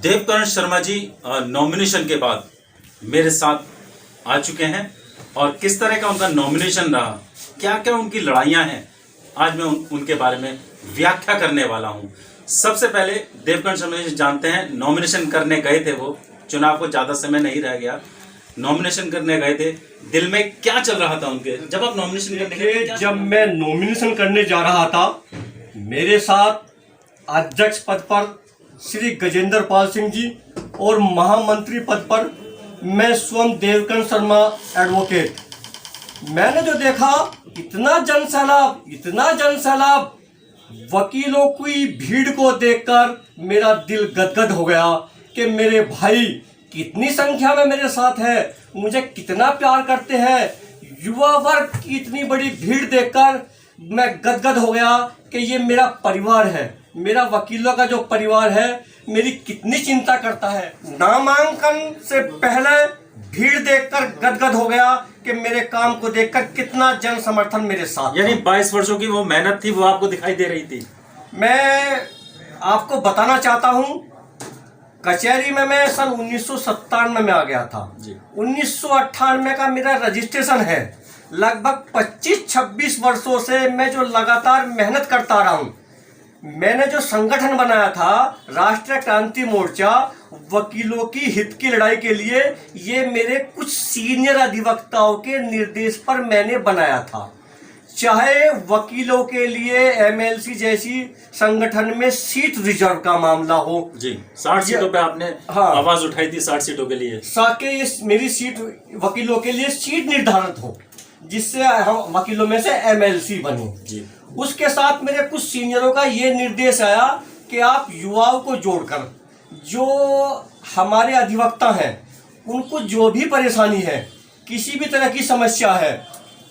Devkaran Sharma ji nomination के बाद मेरे साथ आ चुके हैं और किस तरह का उनका नॉमिनेशन रहा, क्या क्या उनकी लड़ाइयां हैं, आज मैं उनके बारे में व्याख्या करने वाला हूं। सबसे पहले देवकरण शर्मा जी जानते हैं, नॉमिनेशन करने गए थे, वो चुनाव को ज़्यादा समय नहीं रह गया, नॉमिनेशन करने गए थे, दिल में क्या चल रहा था उनके जब आप नॉमिनेशन करने गए? जब मैं नॉमिनेशन करने जा रहा था, मेरे साथ अध्यक्ष पद पर श्री गजेंद्र पाल सिंह जी और महामंत्री पद पर मैं स्वयं देवकरण शर्मा एडवोकेट। मैंने जो देखा, इतना जनसैलाब, वकीलों की भीड़ को देखकर मेरा दिल गदगद हो गया कि मेरे भाई कितनी संख्या में मेरे साथ है, मुझे कितना प्यार करते हैं। युवा वर्ग की इतनी बड़ी भीड़ देखकर मैं गदगद हो गया कि ये मेरा परिवार है, मेरा वकीलों का जो परिवार है मेरी कितनी चिंता करता है। नामांकन से पहले भीड़ देखकर गदगद हो गया कि मेरे काम को देखकर कितना जन समर्थन मेरे साथ। यानी 22 वर्षों की वो मेहनत थी, वो आपको दिखाई दे रही थी। मैं आपको बताना चाहता हूं, कचहरी में मैं सन 1997 में आ गया था जी। 1998 का मेरा रजिस्ट्रेशन है। लगभग 25-26 वर्षों से मैं जो लगातार मेहनत करता रहा हूं। मैंने जो संगठन बनाया था राष्ट्रीय क्रांति मोर्चा, वकीलों की हित की लड़ाई के लिए, ये मेरे कुछ सीनियर अधिवक्ताओं के निर्देश पर मैंने बनाया था। चाहे वकीलों के लिए एमएलसी जैसी संगठन में सीट रिजर्व का मामला हो जी, 60 सीटों पे आपने आवाज उठाई थी, 60 सीटों के लिए, ताकि ये मेरी सीट वकीलों के लिए सीट निर्धारित हो, जिससे हम वकीलों में से एमएलसी बने जी। उसके साथ मेरे कुछ सीनियरों का ये निर्देश आया कि आप युवाओं को जोड़कर, जो हमारे अधिवक्ता हैं, उनको जो भी परेशानी है, किसी भी तरह की समस्या है,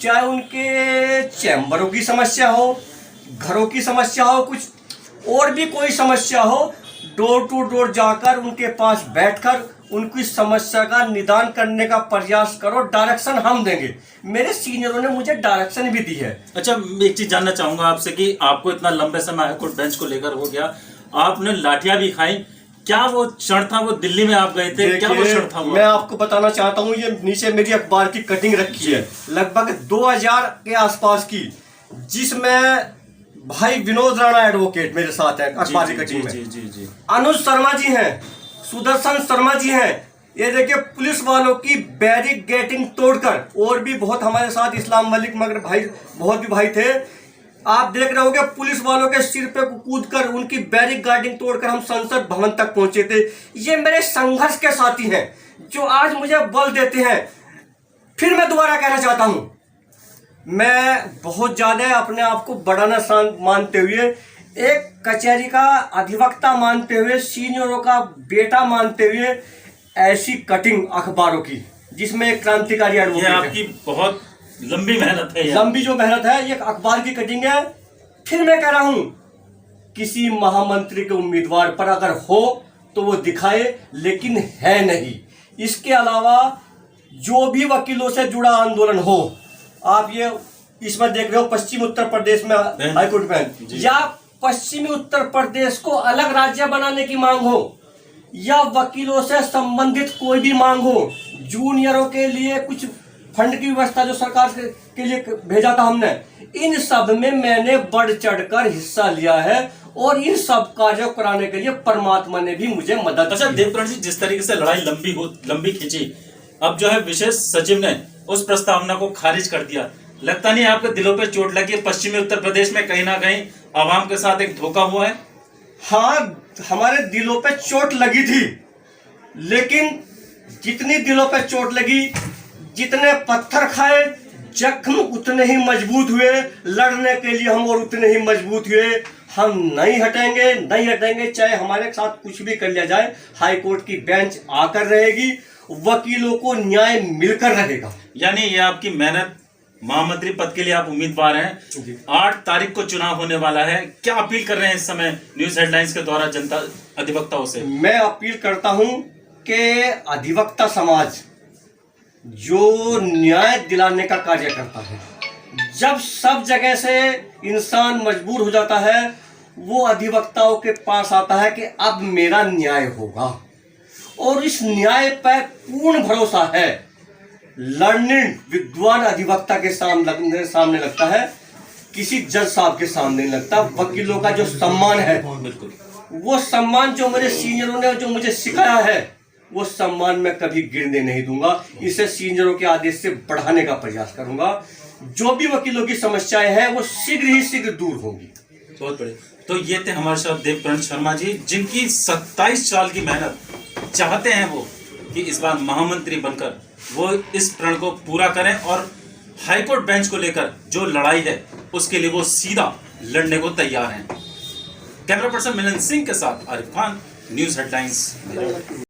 चाहे उनके चैम्बरों की समस्या हो, घरों की समस्या हो, कुछ और भी कोई समस्या हो, डोर टू डोर जाकर उनके पास बैठकर उनकी समस्या का निदान करने का प्रयास करो, डायरेक्शन हम देंगे। मेरे सीनियरों ने मुझे डायरेक्शन भी दी है। अच्छा, एक चीज जानना चाहूंगा आपसे कि आपको इतना लंबे समय हाईकोर्ट बेंच को लेकर हो गया, आपने लाठियां भी खाई, क्या वो क्षण था, वो दिल्ली में आप गए थे, क्या वो क्षण था? मैं आपको बताना चाहता हूँ, ये नीचे मेरी अखबार की कटिंग रखी है, लगभग 2000 के आसपास की, जिसमें भाई विनोद राणा एडवोकेट मेरे साथ है अखबार की कटिंग में। जी। अनुज शर्मा जी हैं, सुदर्शन शर्मा जी हैं। ये देखिए, पुलिस वालों की बैरिकेडिंग तोड़कर, और भी बहुत हमारे साथ इस्लाम मलिक मगर भाई बहुत भी भाई थे, आप देख रहे होंगे, पुलिस वालों के सिर पे कूदकर उनकी बैरिकेडिंग तोड़कर हम संसद भवन तक पहुंचे थे। ये मेरे संघर्ष के साथी हैं जो आज मुझे बल देते हैं। फिर मैं दोबारा कहना चाहता हूं, मैं बहुत ज्यादा अपने आप को बड़ा न मानते हुए, एक कचहरी का अधिवक्ता मानते हुए, सीनियरों का बेटा मानते हुए, ऐसी कटिंग अखबारों की जिसमें एक क्रांतिकारी एडवोकेट है। आपकी बहुत लंबी मेहनत है, लंबी जो मेहनत है, ये अखबार की कटिंग है। फिर मैं कह रहा हूं, किसी महामंत्री के उम्मीदवार पर अगर हो तो वो दिखाए, लेकिन है नहीं। इसके अलावा जो भी वकीलों से जुड़ा आंदोलन हो, आप ये इसमें देख रहे हो, पश्चिमी उत्तर प्रदेश में हाईकोर्ट में, या पश्चिमी उत्तर प्रदेश को अलग राज्य बनाने की मांग हो, या वकीलों से संबंधित कोई भी मांग हो, जूनियरों के लिए कुछ फंड की व्यवस्था जो सरकार के लिए भेजा था हमने, इन सब में मैंने बढ़ चढ़कर हिस्सा लिया है और इन सब कार्यों कराने के लिए परमात्मा ने भी मुझे मदद। अच्छा देवकरण जी, जिस तरीके से लड़ाई लंबी खींची, अब जो है विशेष सचिव ने उस प्रस्तावना को खारिज कर दिया, लगता नहीं आपके दिलों पे चोट लगी? पश्चिमी उत्तर प्रदेश में कहीं ना कहीं आवाम के साथ एक धोखा हुआ है। हाँ, हमारे दिलों पे चोट लगी थी, लेकिन जितनी दिलों पे चोट लगी, जितने पत्थर खाए, जख्म उतने ही मजबूत हुए। लड़ने के लिए हम और उतने ही मजबूत हुए। हम नहीं हटेंगे, चाहे हमारे साथ कुछ भी कर लिया जाए। हाईकोर्ट की बेंच आकर रहेगी, वकीलों को न्याय मिलकर रहेगा। यानी ये आपकी मेहनत, महामंत्री पद के लिए आप उम्मीदवार हैं, 8 तारीख को चुनाव होने वाला है, क्या अपील कर रहे हैं इस समय न्यूज हेडलाइंस के द्वारा जनता अधिवक्ताओं से? मैं अपील करता हूं कि अधिवक्ता समाज जो न्याय दिलाने का कार्य करता है, जब सब जगह से इंसान मजबूर हो जाता है वो अधिवक्ताओं के पास आता है कि अब मेरा न्याय होगा, और इस न्याय पर पूर्ण भरोसा है। लर्निंग विद्वान अधिवक्ता के सामने लगता है, किसी जज साहब के सामने नहीं लगता। वकीलों का जो सम्मान है, बिल्कुल वो सम्मान जो मेरे सीनियरों ने जो मुझे सिखाया है, वो सम्मान मैं कभी गिरने नहीं दूंगा। इसे सीनियरों के आदेश से बढ़ाने का प्रयास करूंगा। जो भी वकीलों की समस्याएं हैं वो शीघ्र ही शीघ्र दूर होंगी। बहुत बढ़िया। तो ये थे हमारे साथ देवकरण शर्मा जी, जिनकी 27 साल की मेहनत, चाहते हैं वो कि इस बार महामंत्री बनकर वो इस प्रण को पूरा करें और हाईकोर्ट बेंच को लेकर जो लड़ाई है उसके लिए वो सीधा लड़ने को तैयार हैं। कैमरा पर्सन मिलन सिंह के साथ आरिफ खान, न्यूज हेडलाइंस।